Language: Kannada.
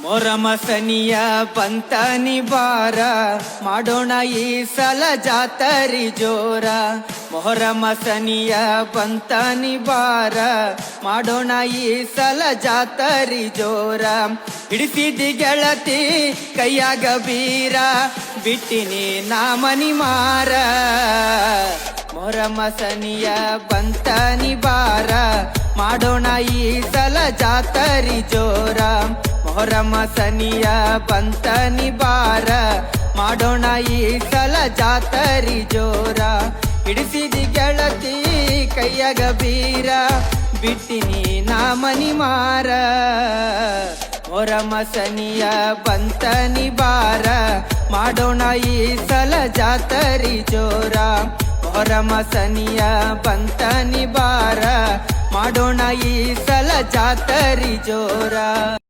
ಮೊರಮ ಸನಿಯ ಬಂತನಿ ಬಾರ ಮಾಡೋಣ ಈ ಸಲ ಜಾತರಿ ಜೋರ. ಮೊಹರಮ ಸನಿಯ ಬಂತನಿ ಬಾರ ಮಾಡೋಣ ಈ ಸಲ ಜಾತರಿ ಜೋರ. ಹಿಡಿಸಿದಿ ಗೆಳತಿ ಕೈಯಾಗ ಬೀರ ಬಿಟ್ಟಿನಿ ನಾ ಮನಿ ಮಾರ. ಮೊಹರಮ ಸನಿಯ ಬಂತನಿ ಬಾರ ಮಾಡೋಣ ಈ ಸಲ ಜಾತರಿ ಜೋರ. ಮೊಹರಮ ಸನಿಯ ಬಂತನಿ ಬಾರ ಮಾಡೋಣ ಈ ಸಲ ಜಾತರಿ ಜೋರ. ಹಿಡಿಸಿದಿ ಗೆಳತಿ ಕೈಯಾಗ ಬೀರ ಬಿಟ್ಟಿನಿ ನಾ ಮನಿ ಮಾರ. ಮೊಹರಮ ಸನಿಯ ಬಂತನಿ ಬಾರ ಮಾಡೋಣ ಈ ಸಲ ಜಾತರಿ ಜೋರ. ಮೊಹರಮ ಸನಿಯ ಬಂತನಿ ಬಾರ ಮಾಡೋಣ ಈ ಸಲ ಜಾತರಿ ಜೋರ.